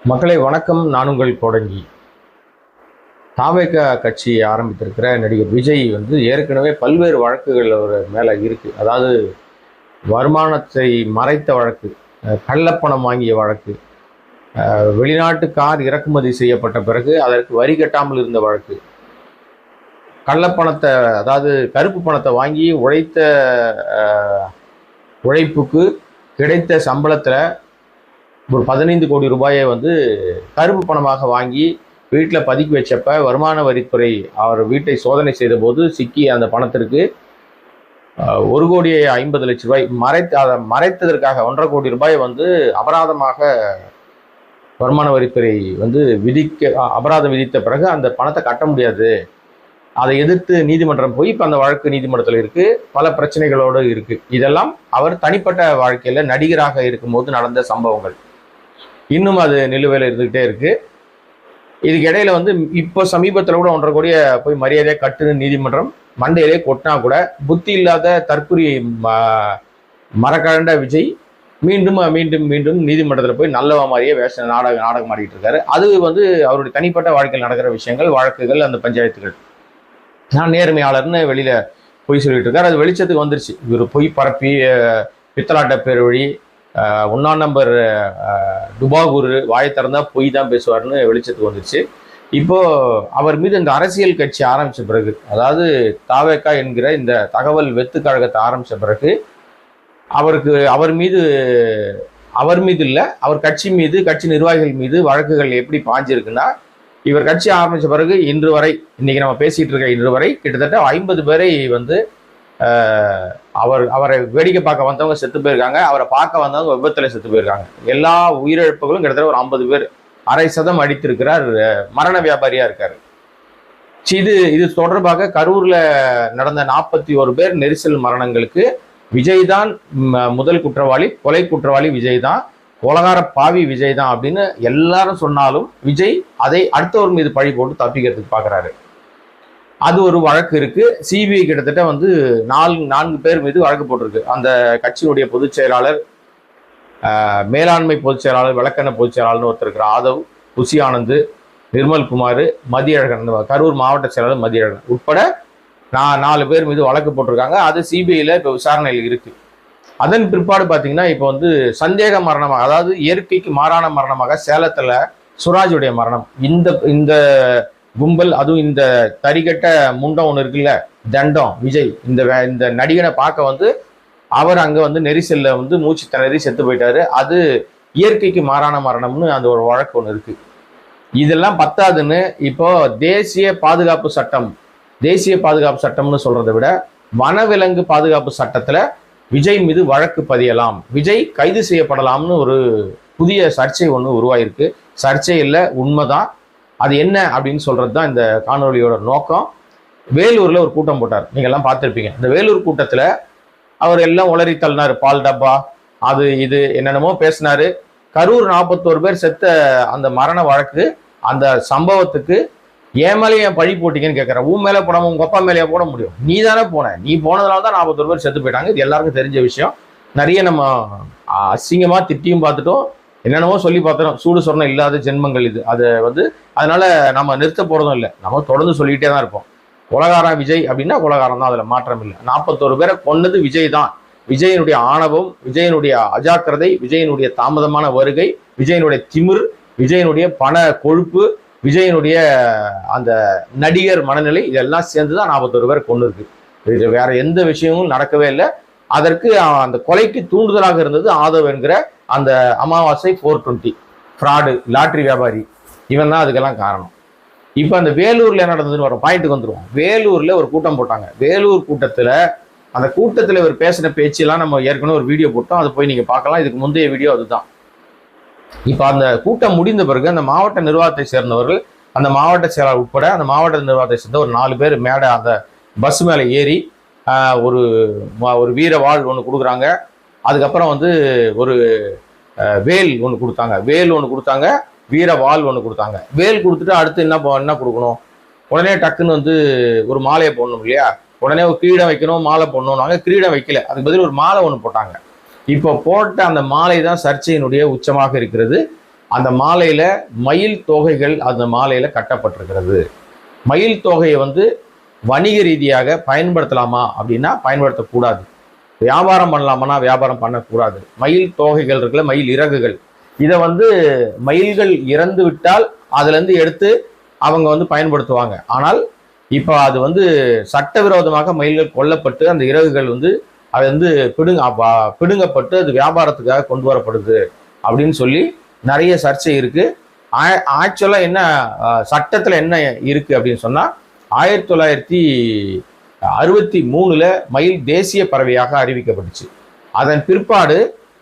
மக்களை வணக்கம். நான் உங்கள் கோடங்கி. தாவேக கட்சி ஆரம்பித்திருக்கிற நடிகர் விஜய் ஏற்கனவே பல்வேறு வழக்குகள் அவர் மேலே இருக்கு. அதாவது வருமானத்தை மறைத்த வழக்கு, கள்ளப்பணம் வாங்கிய வழக்கு, வெளிநாட்டு கார் இறக்குமதி செய்யப்பட்ட பிறகு அதற்கு வரி கட்டாமல் இருந்த வழக்கு, கள்ளப்பணத்தை அதாவது கருப்பு பணத்தை வாங்கி உழைத்த உழைப்புக்கு கிடைத்த சம்பளத்தில் ஒரு 15 கோடி ரூபாயை கருப்பு பணமாக வாங்கி வீட்டில் பதுக்கி வச்சப்ப வருமான வரித்துறை அவர் வீட்டை சோதனை செய்த போது சிக்கிய அந்த பணத்திற்கு 1,50,00,000 அதை மறைத்ததற்காக 1,50,00,000 கோடி ரூபாய் அபராதமாக வருமான வரித்துறை அபராதம் விதித்த பிறகு அந்த பணத்தை கட்ட முடியாது. அதை எதிர்த்து நீதிமன்றம் போய் இப்போ அந்த வழக்கு நீதிமன்றத்தில் இருக்குது. பல பிரச்சனைகளோடு இருக்குது. இதெல்லாம் அவர் தனிப்பட்ட வாழ்க்கையில் நடிகராக இருக்கும்போது நடந்த சம்பவங்கள். இன்னும் அது நிலுவையில் இருந்துகிட்டே இருக்கு. இதுக்கு இடையில இப்போ சமீபத்தில் கூட 1,50,00,000 கோடியை போய் மரியாதையாக கட்டுன்னு நீதிமன்றம் மண்டையிலே கொட்டினா கூட புத்தி இல்லாத தற்குறி மரக்கழண்ட விஜய் மீண்டும் மீண்டும் மீண்டும் நீதிமன்றத்தில் போய் நல்லவா மாதிரியே நாடகம் ஆடிட்டு இருக்காரு. அது அவருடைய தனிப்பட்ட வாழ்க்கையில் நடக்கிற விஷயங்கள், வழக்குகள், அந்த பஞ்சாயத்துகள். நான் நேர்மையாளர்னு வெளியில பொய் சொல்லிட்டு இருக்காரு. அது வெளிச்சத்துக்கு வந்துருச்சு. இவர் பொய் பரப்பி பித்தலாட்ட பேர் வழி 1ஆம் நம்பர் டுபாகூர் வாயை திறந்தா பொய் தான் பேசுவார்னு வெளிச்சத்துக்கு வந்துருச்சு. இப்போ அவர் மீது இந்த அரசியல் கட்சி ஆரம்பிச்ச பிறகு, அதாவது தாவேகா என்கிற இந்த தகவல் வெத்து கழகத்தை ஆரம்பிச்ச பிறகு அவர் மீது இல்லை, அவர் கட்சி மீது, கட்சி நிர்வாகிகள் மீது வழக்குகள் எப்படி பாஞ்சிருக்குன்னா, இவர் கட்சி ஆரம்பித்த பிறகு இன்று வரை, இன்னைக்கு நம்ம பேசிட்டு இருக்க இன்று வரை கிட்டத்தட்ட 50 பேரை அவரை வேடிக்கை பார்க்க வந்தவங்க செத்து போயிருக்காங்க. அவரை பார்க்க வந்தவங்க விபத்துல செத்து போயிருக்காங்க. எல்லா உயிரிழப்புகளும் கிட்டத்தட்ட ஒரு 50 பேர், 1/2% அடித்திருக்கிறார். மரண வியாபாரியா இருக்காரு. இது தொடர்பாக கரூர்ல நடந்த 41 பேர் நெரிசல் மரணங்களுக்கு விஜய் தான் முதல் குற்றவாளி, கொலை குற்றவாளி விஜய் தான், கொலகார பாவி விஜய் தான் அப்படின்னு எல்லாரும் சொன்னாலும் விஜய் அதை அடுத்தவர் மீது பழி போட்டு தப்பிக்கிறதுக்கு பார்க்குறாரு. அது ஒரு வழக்கு இருக்கு. சிபிஐ கிட்டத்தட்ட 4 பேர் மீது வழக்கு போட்டிருக்கு. அந்த கட்சியினுடைய பொதுச் செயலாளர், மேலாண்மை பொதுச் செயலாளர், விளக்கண பொதுச் செயலாளர்னு ஒருத்தர் இருக்கிற ஆதவ், புசி ஆனந்த், நிர்மல்குமார், மதியழகன், கரூர் மாவட்ட செயலாளர் மதியழகன் உட்பட 4 பேர் மீது வழக்கு போட்டிருக்காங்க. அது சிபிஐல இப்போ விசாரணையில் இருக்கு. அதன் பிற்பாடு பார்த்தீங்கன்னா இப்போ சந்தேக மரணமாக, அதாவது இயற்கைக்கு மாறான மரணமாக சேலத்தில் சுராஜுடைய மரணம். இந்த கும்பல், அதுவும் இந்த தரிகட்ட முண்டம் ஒன்று இருக்குல்ல, தண்டம் விஜய், இந்த நடிகனை பார்க்க அவர் அங்கே நெரிசல்ல மூச்சு திணறி செத்து போயிட்டாரு. அது இயற்கைக்கு மாறான மரணம்னு அந்த ஒரு வழக்கு ஒன்று இருக்கு. இதெல்லாம் பத்தாதுன்னு இப்போ தேசிய பாதுகாப்பு சட்டம்னு சொல்றதை விட வனவிலங்கு பாதுகாப்பு சட்டத்துல விஜய் மீது வழக்கு பதியலாம், விஜய் கைது செய்யப்படலாம்னு ஒரு புதிய சர்ச்சை ஒன்று உருவாயிருக்கு. சர்ச்சை இல்லை, உண்மைதான். அது என்ன அப்படின்னு சொல்றது தான் இந்த காணொலியோட நோக்கம். வேலூர்ல ஒரு கூட்டம் போட்டார், நீங்க எல்லாம் பார்த்துருப்பீங்க. இந்த வேலூர் கூட்டத்துல அவர் எல்லாம் உளறி தள்ளினாரு. பால் டப்பா, அது இது என்னென்னமோ பேசினாரு. கரூர் 41 பேர் செத்த அந்த மரண வழக்கு, அந்த சம்பவத்துக்கு என் மேலே ஏன் பழி போட்டீங்கன்னு கேட்குறேன். உன் மேலே போடாம உங்க அப்பா மேலேயே போட முடியும்? நீ தானே போன, நீ போனதுனால தான் 41 பேர் செத்து போயிட்டாங்க. இது எல்லாருக்கும் தெரிஞ்ச விஷயம். நிறைய நம்ம அசிங்கமா திட்டியும் பார்த்துட்டோம், என்னென்னமோ சொல்லி பார்த்துட்டோம். சூடு சொரணம் இல்லாத ஜென்மங்கள் இது. அதை அதனால நம்ம நிறுத்த போறதும் இல்லை, நம்ம தொடர்ந்து சொல்லிக்கிட்டே தான் இருப்போம். கொலகாரம் விஜய் அப்படின்னா கொலகாரம் தான், அதுல மாற்றம் இல்லை. 41 பேரை கொன்னது விஜய் தான். விஜயனுடைய ஆணவம், விஜயனுடைய அஜாக்கிரதை, விஜயனுடைய தாமதமான வருகை, விஜயனுடைய திமிர், விஜயனுடைய பண கொழுப்பு, விஜயனுடைய அந்த நடிகர் மனநிலை, இதெல்லாம் சேர்ந்துதான் 41 பேர் கொண்டு இருக்கு. இது வேற எந்த விஷயமும் நடக்கவே இல்லை. அதற்கு அந்த கொலைக்கு தூண்டுதலாக இருந்தது ஆதவ் என்கிற அந்த அமாவாசை 420 ஃப்ராடு லாட்ரி வியாபாரி. இவன் தான் அதுக்கெல்லாம் காரணம். இப்போ அந்த வேலூர்ல என்ன நடந்ததுன்னு வரும், பாயிண்ட்டுக்கு வந்துருவோம். வேலூர்ல ஒரு கூட்டம் போட்டாங்க. வேலூர் கூட்டத்துல, அந்த கூட்டத்துல இவர் பேசின பேச்செல்லாம் நம்ம ஏற்கனவே ஒரு வீடியோ போட்டோம், அதை போய் நீங்க பார்க்கலாம். இதுக்கு முந்தைய வீடியோ அதுதான். இப்போ அந்த கூட்டம் முடிந்த பிறகு அந்த மாவட்ட நிர்வாகத்தை சேர்ந்தவர்கள், அந்த மாவட்ட செயலாளர் உட்பட அந்த மாவட்ட நிர்வாகத்தை சேர்ந்த ஒரு 4 பேர் மேடை அந்த பஸ் மேலே ஏறி ஒரு வீர வாழ் ஒன்று கொடுக்குறாங்க. அதுக்கப்புறம் ஒரு வேல் ஒன்று கொடுத்தாங்க, வீர வாழ் ஒன்று கொடுத்தாங்க. வேல் கொடுத்துட்டு அடுத்து என்ன கொடுக்கணும்? உடனே டக்குன்னு ஒரு மாலையை போடணும் இல்லையா? உடனே ஒரு கிரீடம் வைக்கணும், மாலை போடணும். நாங்கள் கிரீடம் வைக்கல, அதுக்கு பதில் ஒரு மாலை ஒன்று போட்டாங்க. இப்போ போட்ட அந்த மாலை தான் சர்ச்சையினுடைய உச்சமாக இருக்கிறது. அந்த மாலையில மயில் தொகைகள் அந்த மாலையில கட்டப்பட்டிருக்கிறது. மயில் தொகையை வந்து வணிக ரீதியாக பயன்படுத்தலாமா அப்படின்னா பயன்படுத்தக்கூடாது. வியாபாரம் பண்ணலாமான்னா வியாபாரம் பண்ணக்கூடாது. மயில் தொகைகள் இருக்குல்ல, மயில் இறகுகள், இதை வந்து மயில்கள் இறந்து விட்டால் அதுல இருந்து எடுத்து அவங்க வந்து பயன்படுத்துவாங்க. ஆனால் இப்போ அது வந்து சட்டவிரோதமாக மயில்கள் கொல்லப்பட்டு அந்த இறகுகள் வந்து அது வந்து பிடுங்கப்பட்டு அது வியாபாரத்துக்காக கொண்டு வரப்படுது அப்படின்னு சொல்லி நிறைய சர்ச்சை இருக்கு. ஆக்சுவலா என்ன சட்டத்துல என்ன இருக்கு அப்படின்னு சொன்னா 1963 மயில் தேசிய பறவையாக அறிவிக்கப்பட்டுச்சு. அதன் பிற்பாடு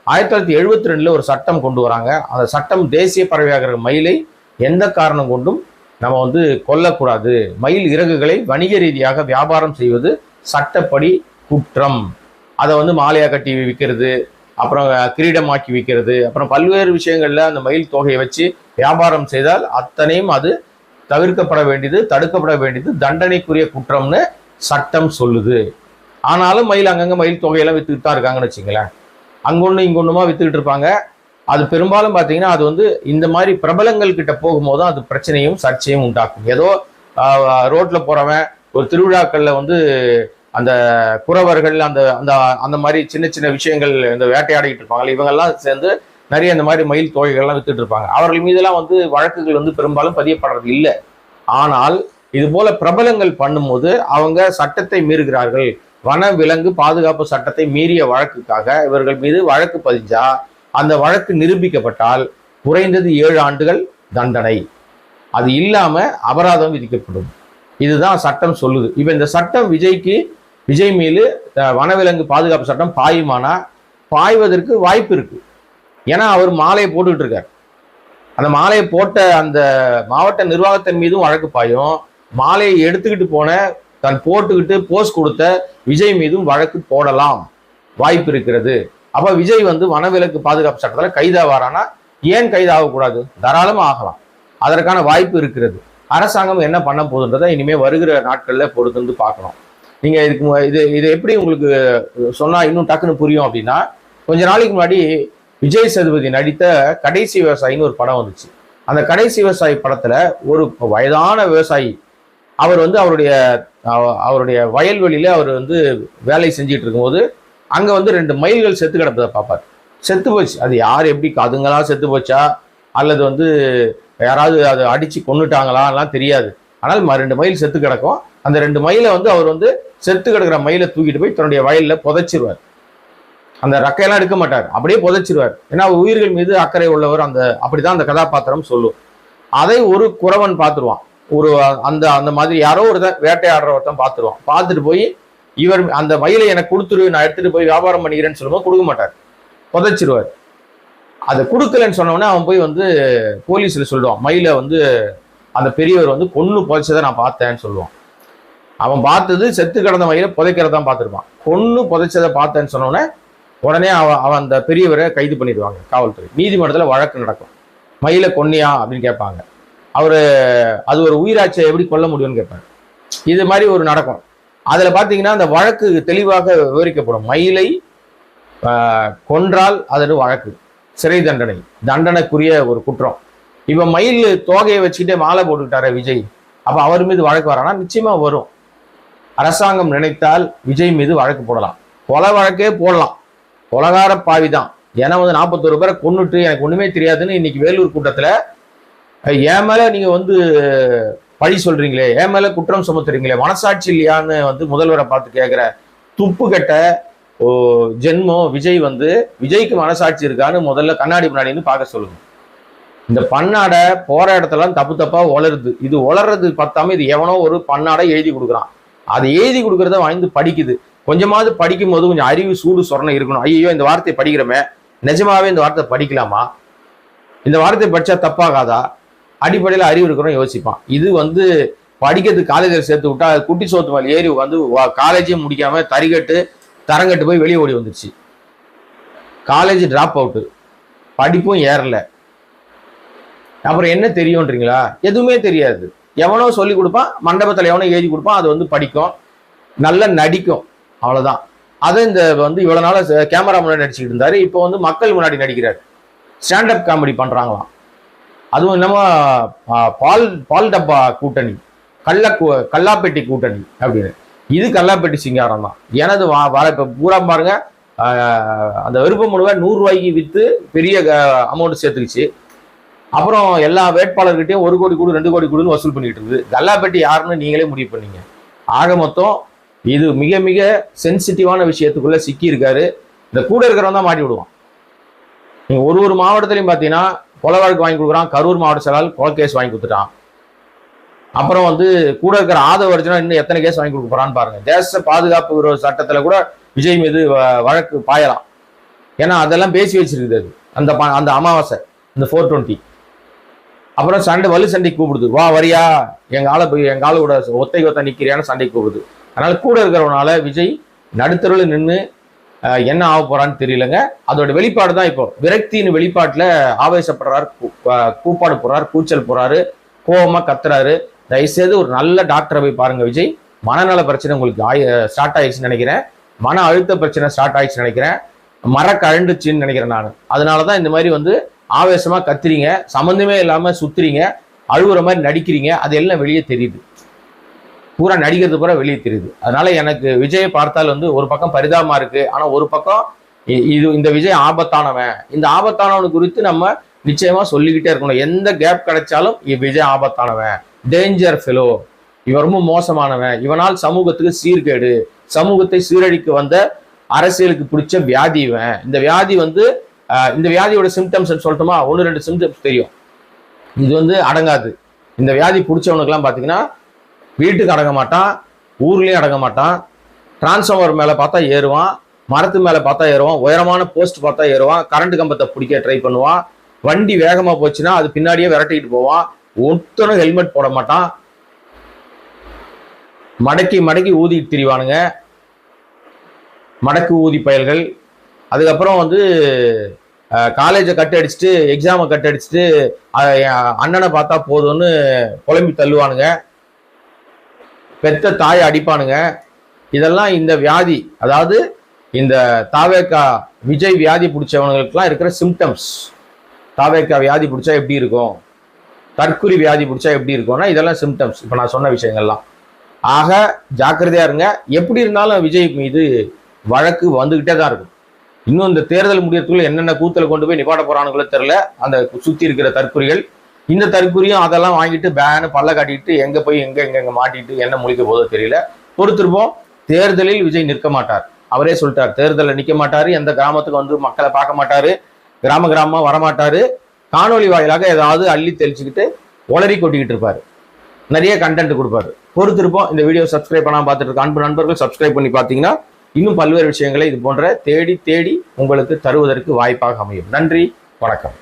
1972 ஒரு சட்டம் கொண்டு வராங்க. அந்த சட்டம் தேசிய பறவையாக மயிலை எந்த காரணம் கொண்டும் நம்ம வந்து கொல்லக்கூடாது, மயில் இறகுகளை வணிக ரீதியாக வியாபாரம் செய்வது சட்டப்படி குற்றம். அதை வந்து மாலையா கட்டி விற்கிறது, அப்புறம் கிரீடமாக்கி விற்கிறது, அப்புறம் பல்வேறு விஷயங்கள்ல அந்த மயில் தொகையை வச்சு வியாபாரம் செய்தால் அத்தனையும் அது தவிர்க்கப்பட வேண்டியது, தடுக்கப்பட வேண்டியது, தண்டனைக்குரிய குற்றம்னு சட்டம் சொல்லுது. ஆனாலும் மயில் அங்கங்க மயில் தொகையெல்லாம் வித்துக்கிட்டு தான் இருக்காங்கன்னு வச்சுங்களேன். அங்கொன்னு இங்கொன்னுமா வித்துக்கிட்டு இருப்பாங்க. அது பெரும்பாலும் பார்த்தீங்கன்னா அது வந்து இந்த மாதிரி பிரபலங்கள் கிட்ட போகும்போது அது பிரச்சனையும் சர்ச்சையும் உண்டாக்கும். ஏதோ ரோட்ல போறவன் ஒரு திருவிழாக்கள்ல வந்து அந்த குறவர்கள் அந்த அந்த அந்த மாதிரி சின்ன சின்ன விஷயங்கள் இந்த வேட்டையாடிட்டு இருப்பாங்க, இவங்கெல்லாம் சேர்ந்து நிறைய இந்த மாதிரி மயில் தொகைகள்லாம் வித்துட்டு இருப்பாங்க. அவர்கள் மீதெல்லாம் வந்து வழக்குகள் வந்து பெரும்பாலும் பதியப்படுறது இல்லை. ஆனால் இது போல பிரபலங்கள் பண்ணும்போது அவங்க சட்டத்தை மீறுகிறார்கள், வன விலங்கு பாதுகாப்பு சட்டத்தை மீறிய வழக்குக்காக இவர்கள் மீது வழக்கு பதிஞ்சா அந்த வழக்கு நிரூபிக்கப்பட்டால் குறைந்தது 7 ஆண்டுகள் தண்டனை, அது இல்லாம அபராதம் விதிக்கப்படும். இதுதான் சட்டம் சொல்லுது. இப்ப இந்த சட்டம் விஜய் மீது வனவிலங்கு பாதுகாப்பு சட்டம் பாயுமானா பாய்வதற்கு வாய்ப்பு இருக்கு. ஏன்னா அவர் மாலையை போட்டுக்கிட்டு இருக்கார். அந்த மாலையை போட்ட அந்த மாவட்ட நிர்வாகத்தின் மீதும் வழக்கு பாயும். மாலையை எடுத்துக்கிட்டு போன தன் போட்டுக்கிட்டு போஸ்ட் கொடுத்த விஜய் மீதும் வழக்கு போடலாம், வாய்ப்பு இருக்கிறது. அப்ப விஜய் வந்து வனவிலங்கு பாதுகாப்பு சட்டத்துல கைதாவாரானா ஏன் கைதாகக்கூடாது? தாராளமா ஆகலாம். அதற்கான வாய்ப்பு இருக்கிறது. அரசாங்கம் என்ன பண்ண போகுதுன்றதை இனிமே வருகிற நாட்கள்ல பொறுத்து பார்க்கணும். நீங்க இது எப்படி உங்களுக்கு சொன்னா இன்னும் டக்குன்னு புரியும் அப்படின்னா, கொஞ்ச நாளைக்கு முன்னாடி விஜய் சேதுபதி நடித்த கடைசி விவசாயின்னு ஒரு படம் வந்துச்சு. அந்த கடைசி விவசாயி படத்துல ஒரு வயதான விவசாயி அவர் வந்து அவருடைய வயல்வெளியில அவர் வந்து வேலை செஞ்சிட்டு இருக்கும்போது அங்க வந்து 2 மயில்கள் செத்து கிடப்பதை பார்ப்பார். செத்து போச்சு. அது யார் எப்படி அதுங்களா செத்து போச்சா அல்லது வந்து யாராவது அதை அடிச்சு கொண்டுட்டாங்களா எல்லாம் தெரியாது. ஆனால் 2 மயில் செத்து கிடக்கும். அந்த 2 மயிலை வந்து அவர் வந்து செத்து கிடக்கிற மயிலை தூக்கிட்டு போய் தன்னுடைய வயல்ல புதைச்சிருவார். அந்த ரக்கையெல்லாம் எடுக்க மாட்டார், அப்படியே புதைச்சிருவார். ஏன்னா உயிர்கள் மீது அக்கறை உள்ளவர். அப்படிதான் அந்த கதாபாத்திரம் சொல்லும். அதை ஒரு குறவன் பார்த்துருவான். ஒரு அந்த மாதிரி யாரோ ஒருத்தன் வேட்டையாடுற ஒருத்தன் பார்த்துருவான். பார்த்துட்டு போய் இவர் அந்த மயிலை எனக்கு கொடுத்துரு, நான் எடுத்துட்டு போய் வியாபாரம் பண்ணிக்கிறேன்னு சொல்லும்போது கொடுக்க மாட்டார், புதைச்சிருவார். அதை கொடுக்கலன்னு சொன்னோடனே அவன் போய் வந்து போலீஸ்ல சொல்லுவான். மயிலை வந்து அந்த பெரியவர் வந்து கொன்னு புதைச்சதை நான் பார்த்தேன்னு சொல்லுவான். அவன் பார்த்தது செத்து கிடந்த மயிலை புதைக்கிறதான் பார்த்துருப்பான். கொன்னு புதைச்சதை பார்த்தேன்னு சொன்னோடனே உடனே அவன் அந்த பெரியவரை கைது பண்ணிடுவாங்க காவல்துறை. நீதிமன்றத்தில் வழக்கு நடக்கும். மயிலை கொன்னியா அப்படின்னு கேட்பாங்க. அது ஒரு உயிராட்சியை எப்படி கொல்ல முடியும்னு கேட்பாங்க. இது மாதிரி ஒரு நடக்கும். அதுல பாத்தீங்கன்னா அந்த வழக்கு தெளிவாக விவரிக்கப்படும். மயிலை கொன்றால் அது வழக்கு, சிறை தண்டனைக்குரிய ஒரு குற்றம். இப்ப மயில் தோகையை வச்சுக்கிட்டே மாலை போட்டுக்கிட்டார விஜய், அப்ப அவர் மீது வழக்கு வரானா? நிச்சயமா வரும். அரசாங்கம் நினைத்தால் விஜய் மீது வழக்கு போடலாம், கொலை வழக்கே போடலாம். கொலகார பாவிதான். ஏன்னா வந்து 41 பேரை கொன்னுட்டு எனக்கு ஒண்ணுமே தெரியாதுன்னு இன்னைக்கு வேலூர் கூட்டத்துல என் மேல நீங்க வந்து பழி சொல்றீங்களே, என் மேல குற்றம் சுமத்துறீங்களே, மனசாட்சி இல்லையான்னு வந்து முதல்வரை பார்த்து கேட்கிற துப்பு கட்ட ஜென்மம் விஜய் வந்து விஜய்க்கு மனசாட்சி இருக்கான்னு முதல்ல கண்ணாடி முன்னாடின்னு பார்க்க சொல்லுங்க. இந்த பன்னாடை போற இடத்துலாம் தப்பா உளருது. இது உளறது பார்த்தாம இது எவனோ ஒரு பன்னாடை எழுதி கொடுக்குறான். அது எழுதி கொடுக்கறத வாங்கி படிக்குது. கொஞ்சமாவது படிக்கும் போது கொஞ்சம் அறிவு சூடு சொரணை இருக்கணும். ஐயோ இந்த வார்த்தையை படிக்கிறோமே, நிஜமாவே இந்த வார்த்தை படிக்கலாமா, இந்த வார்த்தையை படிச்சா தப்பாகாதா, அடிப்படையில் அறிவு இருக்கிறோம் யோசிப்பான். இது வந்து படிக்கிறதுக்கு காலேஜில் சேர்த்து விட்டா குட்டி சோத்து மேலே ஏறி வந்து காலேஜே முடிக்காம தரங்கட்டு போய் வெளியே ஓடி வந்துருச்சு. காலேஜ் டிராப் அவுட்டு, படிப்பும் ஏறல. அப்புறம் என்ன தெரியும்ன்றீங்களா? எதுவுமே தெரியாது. எவனோ சொல்லி கொடுப்பான், மண்டபத்தில் எவனோ எழுதி கொடுப்பான், அது வந்து படிக்கும், நல்லா நடிக்கும், அவ்வளவுதான். அதை இந்த வந்து இவ்வளவு நாள கேமரா முன்னாடி நடிச்சுக்கிட்டு இருந்தாரு. இப்போ வந்து மக்கள் முன்னாடி நடிக்கிறார். ஸ்டாண்டப் காமெடி பண்றாங்களாம். அதுவும் இல்லாம பால் டப்பா கூட்டணி, கல்லாப்பெட்டி கூட்டணி அப்படின்னு. இது கல்லாப்பெட்டி சிங்காரம் தான். எனது இப்ப பூரா பாருங்க, அந்த விருப்ப மனுவை 100 ரூபாய்க்கு வித்து பெரிய அமௌண்ட் சேர்த்துக்குச்சு. அப்புறம் எல்லா வேட்பாளர்கிட்டையும் 1 கோடி கூடு 2 கோடி கூடுன்னு வசூல் பண்ணிட்டு இருக்குது. கல்லாப்பெட்டி யாருன்னு நீங்களே முடிவு பண்ணீங்க. ஆக மொத்தம் இது மிக மிக சென்சிட்டிவான விஷயத்துக்குள்ள சிக்கி இருக்காரு. இந்த கூட இருக்கிறவன் தான் மாட்டி விடுவான். நீங்க ஒரு மாவட்டத்திலையும் பார்த்தீங்கன்னா கொலை வழக்கு வாங்கி கொடுக்குறான். கரூர் மாவட்ட செயலாளர் கொலை கேஸ் வாங்கி கொடுத்துட்டான். அப்புறம் கூட இருக்கிற ஆதவ அர்ஜுனா இன்னும் எத்தனை கேஸ் வாங்கி கொடுக்க போறான்னு பாருங்க. தேச பாதுகாப்பு விரோத சட்டத்துல கூட விஜய் மீது வழக்கு பாயலாம். ஏன்னா அதெல்லாம் பேசி வச்சிருக்குது. அந்த அமாவாசை இந்த 420. அப்புறம் வலு சண்டைக்கு கூப்பிடுது. வா வரியா, எங்க ஆளோட ஒத்தை நிக்கிறியான சண்டைக்கு கூப்பிடுது. அதனால கூட இருக்கிறவனால விஜய் நடுத்தருவில் நின்று என்ன ஆக போறான்னு தெரியலங்க. அதோட வெளிப்பாடு தான் இப்போ விரக்தியின் வெளிப்பாட்டுல ஆவேசப்படுறாரு, கூப்பாடு போடுறாரு, கூச்சல் போறாரு, கோபமா கத்துறாரு. தயவுசெய்து ஒரு நல்ல டாக்டரை போய் பாருங்க. விஜய் மனநல பிரச்சனை உங்களுக்கு ஸ்டார்ட் ஆயிடுச்சுன்னு நினைக்கிறேன். மன அழுத்த பிரச்சனை ஸ்டார்ட் ஆயிடுச்சுன்னு நினைக்கிறேன். கழண்டுச்சுன்னு நினைக்கிறேன் நான். அதனாலதான் இந்த மாதிரி ஆவேசமா கத்துறீங்க, சம்மந்தமே இல்லாம சுத்துறீங்க, அழுகுற மாதிரி நடிக்கிறீங்க. அது எல்லாம் வெளியே தெரியுது. பூரா நடிக்கிறது பூரா வெளியே தெரியுது. அதனால எனக்கு விஜயை பார்த்தால் ஒரு பக்கம் பரிதாபமா இருக்கு. ஆனா ஒரு பக்கம் இந்த விஜய் ஆபத்தானவன். இந்த ஆபத்தானவனு குறித்து நம்ம நிச்சயமா சொல்லிக்கிட்டே இருக்கணும். எந்த கேப் கிடைச்சாலும் விஜய் ஆபத்தானவன், டேஞ்சர் ஃபெலோ, இவன் ரொம்ப மோசமானவன், இவனால் சமூகத்துக்கு சீர்கேடு, சமூகத்தை சீரழிக்க வந்த அரசியலுக்கு பிடிச்ச வியாதி இவன். இந்த வியாதி இந்த வியாதியோட சிம்டம்ஸ் சொல்லட்டுமா? 1-2 சிம்டம்ஸ் தெரியும். இது அடங்காது. இந்த வியாதி பிடிச்சவனுக்குலாம் பார்த்தீங்கன்னா வீட்டுக்கு அடங்க மாட்டான், ஊர்லயும் அடங்க மாட்டான், டிரான்ஸ்ஃபார்மர் மேல பார்த்தா ஏறுவான், மரத்து மேல பார்த்தா ஏறுவான், உயரமான போஸ்ட் பார்த்தா ஏறுவான், கரண்ட் கம்பத்தை பிடிக்க ட்ரை பண்ணுவான், வண்டி வேகமா போச்சுன்னா அது பின்னாடியே விரட்டிக்கிட்டு போவான், ஒருத்தனும் ஹெல்மெட் போட மாட்டான், மடக்கி மடக்கி ஊதிட்டு திரிவானுங்க, மடக்கு ஊதி பயல்கள். அதுக்கப்புறம் காலேஜை கட் அடிச்சுட்டு எக்ஸாமை கட் அடிச்சுட்டு அண்ணனை பார்த்தா போதும்னு புலம்பி தள்ளுவானுங்க, பெத்த தாயை அடிப்பானுங்க. இதெல்லாம் இந்த வியாதி, அதாவது இந்த தாவேக்கா விஜய் வியாதி பிடிச்சவனுங்களுக்குலாம் இருக்கிற சிம்டம்ஸ். தாவேக்கா வியாதி பிடிச்சா எப்படி இருக்கும், தற்குறி வியாதி பிடிச்சா எப்படி இருக்கும்னா இதெல்லாம் சிம்டம்ஸ். இப்போ நான் சொன்ன விஷயங்கள்லாம். ஆக ஜாக்கிரதையா இருங்க. எப்படி இருந்தாலும் விஜய் மீது வழக்கு வந்துகிட்டே தான் இருக்கும். இன்னும் இந்த தேர்தல் முடியறதுக்குள்ள என்னென்ன கூத்தலை கொண்டு போய் நிப்பாட்ட போறானுங்களோ தெரியல அந்த சுத்தி இருக்கிற தற்குறிகள். இந்த தற்குறியும் அதெல்லாம் வாங்கிட்டு பேனு பல்ல காட்டிட்டு எங்க போய் எங்க மாட்டிட்டு என்ன முழிக்க போதோ தெரியல. பொறுத்திருப்போம். தேர்தலில் விஜய் நிற்க மாட்டார். அவரே சொல்லிட்டார், தேர்தலில் நிற்க மாட்டாரு, எந்த கிராமத்துக்கு மக்களை பார்க்க மாட்டாரு, கிராமமா வரமாட்டாரு, காணொலி வாயிலாக ஏதாவது அள்ளி தெளிச்சுக்கிட்டு உளறி கொட்டிக்கிட்டு இருப்பாரு, நிறைய கண்டென்ட் கொடுப்பாரு. பொறுத்திருப்போம். இந்த வீடியோ சப்ஸ்கிரைப் பண்ணாம பார்த்துட்டு இருக்க அன்பு நண்பர்கள் சப்ஸ்கிரைப் பண்ணி பார்த்தீங்கன்னா இன்னும் பல்வேறு விஷயங்களை இது போன்ற தேடி உங்களுக்கு தருவதற்கு வாய்ப்பாக அமையும். நன்றி, வணக்கம்.